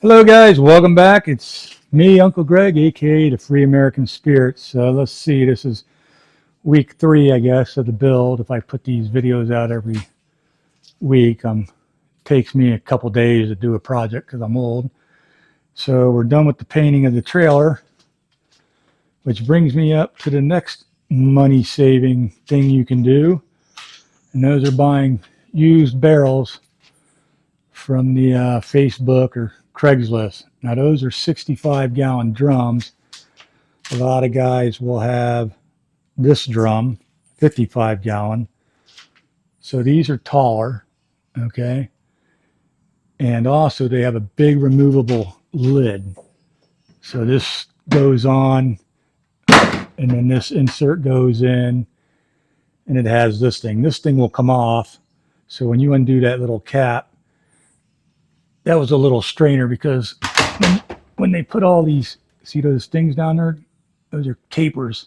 Hello, guys. Welcome back. It's me, Uncle Greg, aka the Free American Spirits. Let's see. This is week 3, I guess, of the build. If I put these videos out every week, takes me a couple days to do a project because I'm old. So we're done with the painting of the trailer, which brings me up to the next money-saving thing you can do, and those are buying used barrels from the Facebook or Craigslist. Now those are 65-gallon drums. A lot of guys will have this drum, 55 gallon. So these are taller, okay? And also they have a big removable lid. So this goes on, and then this insert goes in, and it has this thing. This thing will come off. So when you undo that little cap, that was a little strainer because when they put all these, see those things down there? Those are capers.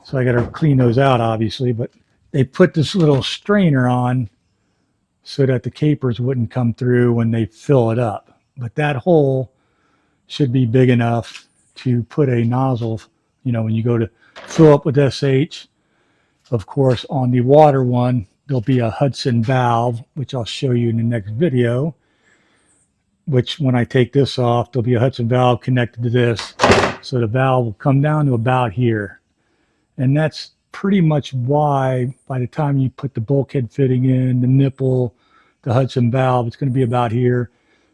So I got to clean those out, obviously, but they put this little strainer on so that the capers wouldn't come through when they fill it up. But that hole should be big enough to put a nozzle, when you go to fill up with SH. Of course, on the water one, there'll be a Hudson valve, which I'll show you in the next video, which when I take this off, there'll be a Hudson valve connected to this. So the valve will come down to about here. And that's pretty much why by the time you put the bulkhead fitting in, the nipple, the Hudson valve, it's going to be about here.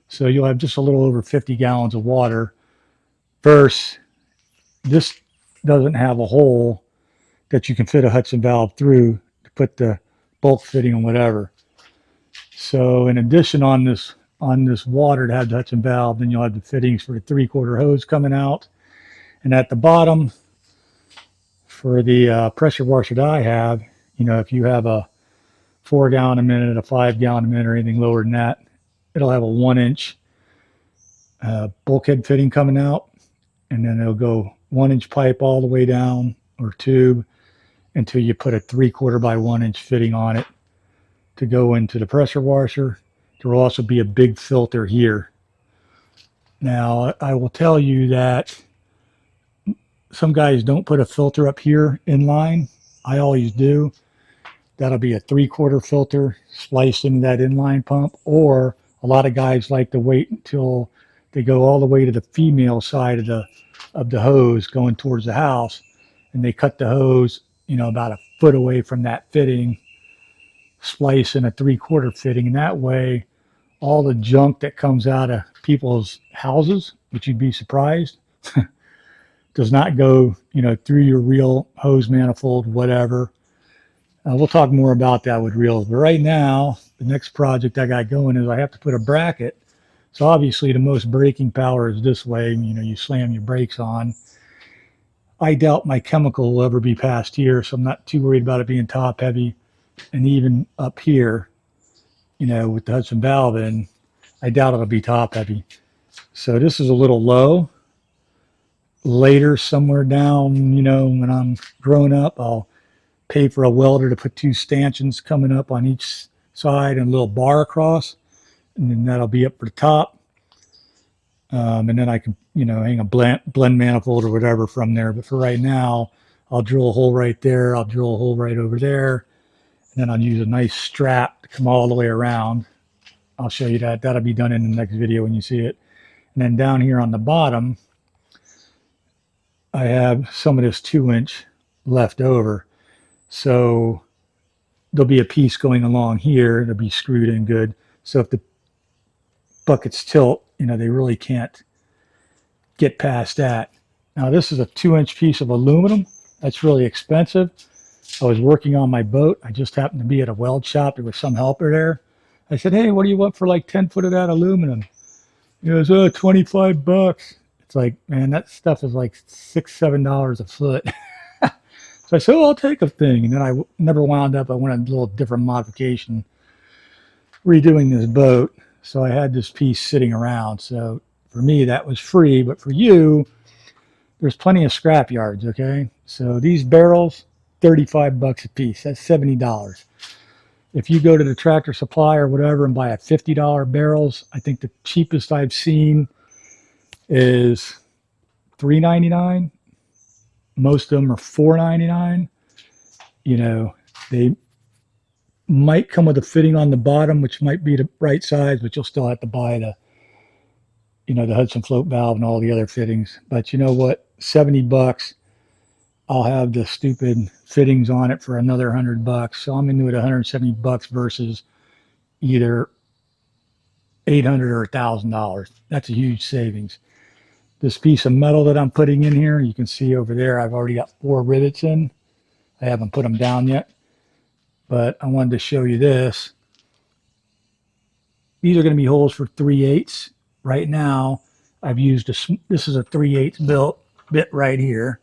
So you'll have just a little over 50 gallons of water. Versus this doesn't have a hole that you can fit a Hudson valve through to put the bulk fitting and whatever. So in addition on this water to have the Hudson valve, then you'll have the fittings for the 3/4 hose coming out. And at the bottom, for the pressure washer that I have, if you have a 4 gallon a minute, a 5 gallon a minute, or anything lower than that, it'll have a 1 inch bulkhead fitting coming out, and then it'll go 1 inch pipe all the way down or tube until you put a 3/4 by 1 inch fitting on it to go into the pressure washer. There will also be a big filter here. Now, I will tell you that some guys don't put a filter up here in line. I always do. That'll be a 3/4 filter spliced into that inline pump, or a lot of guys like to wait until they go all the way to the female side of the hose going towards the house, and they cut the hose, about a foot away from that fitting, splice in a 3/4 fitting, and that way all the junk that comes out of people's houses, which you'd be surprised, does not go, through your real hose manifold, whatever. We'll talk more about that with reels. But right now, the next project I got going is I have to put a bracket. So obviously the most braking power is this way. You slam your brakes on. I doubt my chemical will ever be past here, so I'm not too worried about it being top heavy. And even up here, with the Hudson valve in, I doubt it'll be top heavy. So this is a little low. Later, somewhere down, when I'm grown up, I'll pay for a welder to put 2 stanchions coming up on each side and a little bar across, and then that'll be up for the top. And then I can, hang a blend manifold or whatever from there. But for right now, I'll drill a hole right there. I'll drill a hole right over there. And then I'll use a nice strap to come all the way around. I'll show you that. That'll be done in the next video when you see it. And then down here on the bottom, I have some of this 2-inch left over. So there'll be a piece going along here. It'll be screwed in good. So if the buckets tilt, they really can't get past that. Now this is a 2-inch piece of aluminum. That's really expensive. I was working on my boat. I just happened to be at a weld shop. There was some helper there. I said, "Hey, what do you want for like 10 foot of that aluminum?" He goes, "Oh, $25. It's like, man, that stuff is like $6, $7 a foot. So I said, "Oh, I'll take a thing." And then I never wound up. I went a little different modification, redoing this boat. So I had this piece sitting around. So for me, that was free. But for you, there's plenty of scrap yards, okay? So these barrels, $35 a piece. That's $70. If you go to the Tractor Supply or whatever and buy a $50 barrels, I think the cheapest I've seen is $3.99. Most of them are $4.99. You know, they might come with a fitting on the bottom, which might be the right size, but you'll still have to buy the Hudson float valve and all the other fittings. But you know what? 70 bucks. I'll have the stupid fittings on it for another $100. So I'm into it 170 bucks versus either 800 or $1,000. That's a huge savings. This piece of metal that I'm putting in here, you can see over there, I've already got 4 rivets in. I haven't put them down yet, but I wanted to show you this. These are going to be holes for 3/8. Right now, I've used this is a 3/8 bit right here.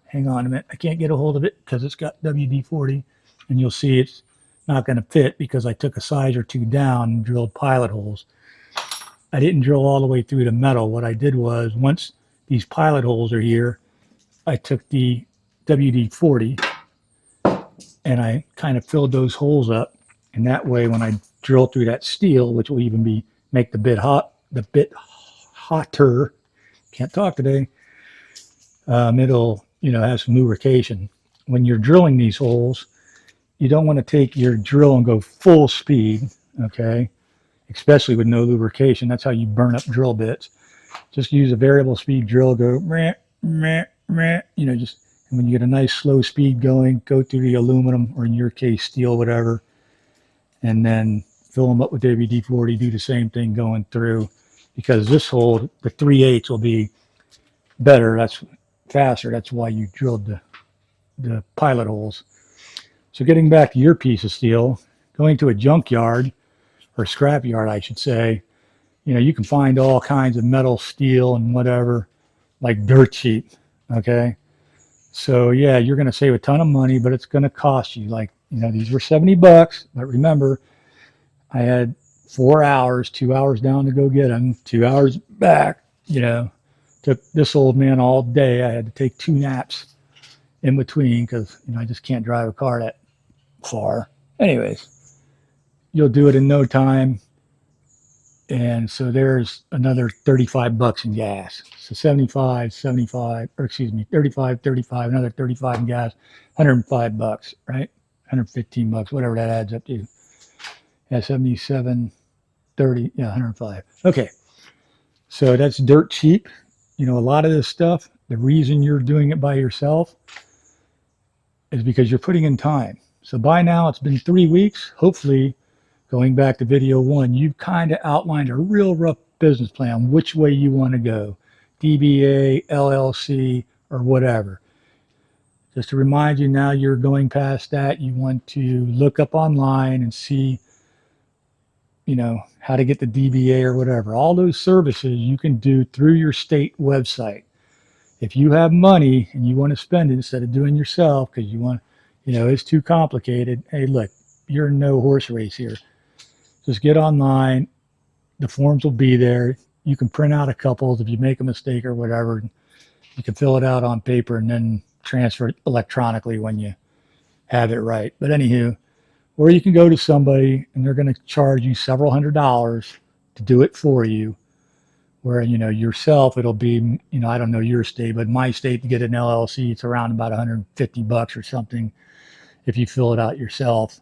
Hang on a minute. I can't get a hold of it because it's got WD-40, and you'll see it's not going to fit because I took a size or 2 down and drilled pilot holes. I didn't drill all the way through the metal. What I did was, once these pilot holes are here, I took the WD-40 and I kind of filled those holes up. And that way, when I drill through that steel, which will even make the bit hotter, can't talk today, it'll, have some lubrication. When you're drilling these holes, you don't want to take your drill and go full speed, okay? Especially with no lubrication. That's how you burn up drill bits. Just use a variable speed drill, go meh, meh, meh, just, and when you get a nice slow speed going, go through the aluminum, or in your case, steel, whatever, and then fill them up with WD-40, do the same thing going through, because this hole, the 3/8 will be better, that's faster, that's why you drilled the pilot holes. So getting back to your piece of steel, going to a junkyard, or scrap yard, I should say, you can find all kinds of metal, steel, and whatever, like dirt cheap, okay? So yeah, you're going to save a ton of money, but it's going to cost you, like, these were 70 bucks, but remember, I had 4 hours, 2 hours down to go get them, 2 hours back, took this old man all day. I had to take 2 naps in between because, I just can't drive a car that far. Anyways, you'll do it in no time. And so there's another 35 bucks in gas. So 75, or excuse me, 35, another 35 in gas, 105 bucks, right? 115 bucks, whatever that adds up to. Yeah, 77, 30, yeah, 105. Okay. So that's dirt cheap. A lot of this stuff, the reason you're doing it by yourself is because you're putting in time. So by now it's been 3 weeks. Hopefully, going back to video 1, you've kind of outlined a real rough business plan, which way you want to go, DBA, LLC, or whatever. Just to remind you, now you're going past that, you want to look up online and see, how to get the DBA or whatever. All those services you can do through your state website. If you have money and you want to spend it instead of doing yourself because you want, it's too complicated. Hey, look, you're in no horse race here. Just get online. The forms will be there. You can print out a couple if you make a mistake or whatever. You can fill it out on paper and then transfer it electronically when you have it right. But anywho, or you can go to somebody and they're going to charge you several $100s to do it for you. Where, yourself, it'll be, I don't know your state, but my state, to get an LLC, it's around about 150 bucks or something if you fill it out yourself.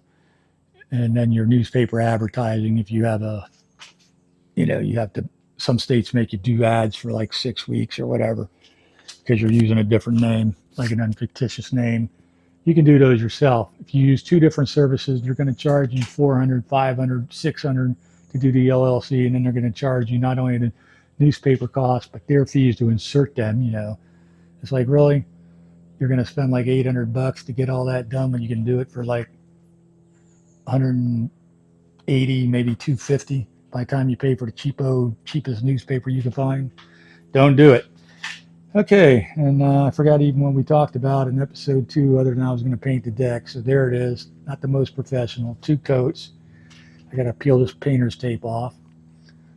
And then your newspaper advertising, if you have you have to, some states make you do ads for like 6 weeks or whatever because you're using a different name, like an unfictitious name. You can do those yourself. If you use 2 different services, they're going to charge you 400, 500, 600 to do the LLC, and then they're going to charge you not only the newspaper costs, but their fees to insert them. It's like, really, you're going to spend like 800 bucks to get all that done when you can do it for like 180, maybe 250 by the time you pay for the cheapest newspaper you can find. Don't do it. Okay, and I forgot even when we talked about in episode 2, other than I was going to paint the deck. So there it is. Not the most professional. 2 coats. I got to peel this painter's tape off.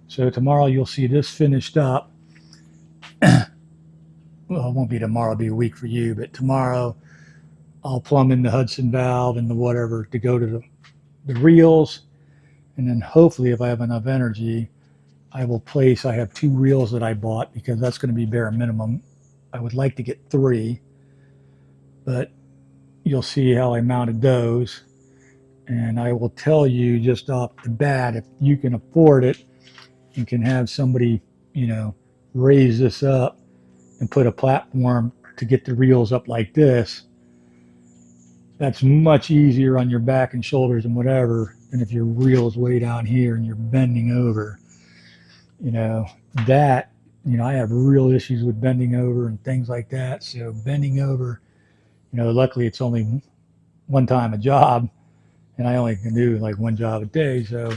So tomorrow you'll see this finished up. Well, it won't be tomorrow. It'll be a week for you. But tomorrow I'll plumb in the Hudson valve and the whatever to go to the reels, and then hopefully if I have enough energy, I have 2 reels that I bought because that's going to be bare minimum. I would like to get 3, but you'll see how I mounted those. And I will tell you just off the bat, if you can afford it and can have somebody, you know, raise this up and put a platform to get the reels up like this, that's much easier on your back and shoulders and whatever than if your reel's way down here and you're bending over. You know, that, I have real issues with bending over and things like that. So bending over, luckily it's only one time a job and I only can do like one job a day. So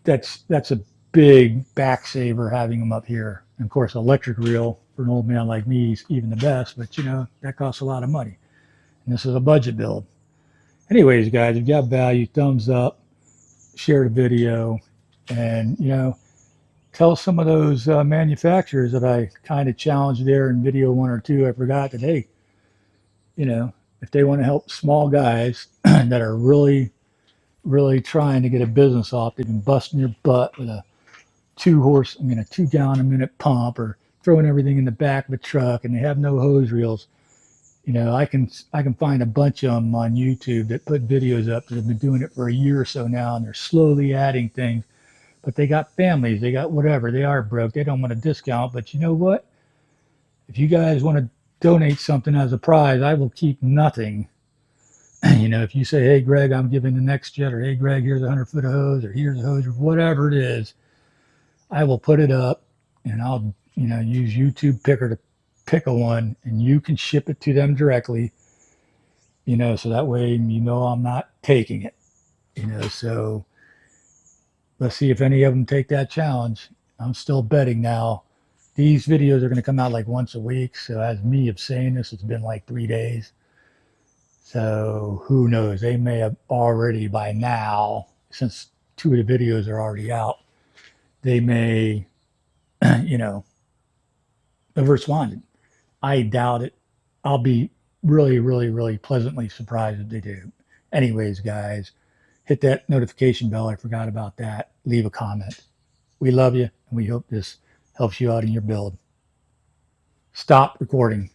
that's a big back saver having them up here. And of course, electric reel for an old man like me is even the best, but that costs a lot of money. And this is a budget build. Anyways, guys, if you got value, thumbs up, share the video, and tell some of those manufacturers that I kind of challenged there in video 1 or 2. I forgot that, hey, if they want to help small guys that are really, really trying to get a business off, they've been busting your butt with a 2 gallon a minute pump or throwing everything in the back of a truck, and they have no hose reels. I can find a bunch of them on YouTube that put videos up that have been doing it for a year or so now, and they're slowly adding things. But they got families, they got whatever. They are broke. They don't want a discount. But you know what? If you guys want to donate something as a prize, I will keep nothing. If you say, hey, Greg, I'm giving the next jet, or hey, Greg, here's 100 foot of hose, or here's a hose, or whatever it is, I will put it up and I'll, use YouTube Picker to pick a one and you can ship it to them directly, so that way, I'm not taking it, so let's see if any of them take that challenge. I'm still betting now. These videos are going to come out like once a week. So as me of saying this, it's been like 3 days. So who knows? They may have already by now, since 2 of the videos are already out, they may, you know, have responded. I doubt it. I'll be really, really, really pleasantly surprised if they do. Anyways, guys, hit that notification bell. I forgot about that. Leave a comment. We love you, and we hope this helps you out in your build. Stop recording.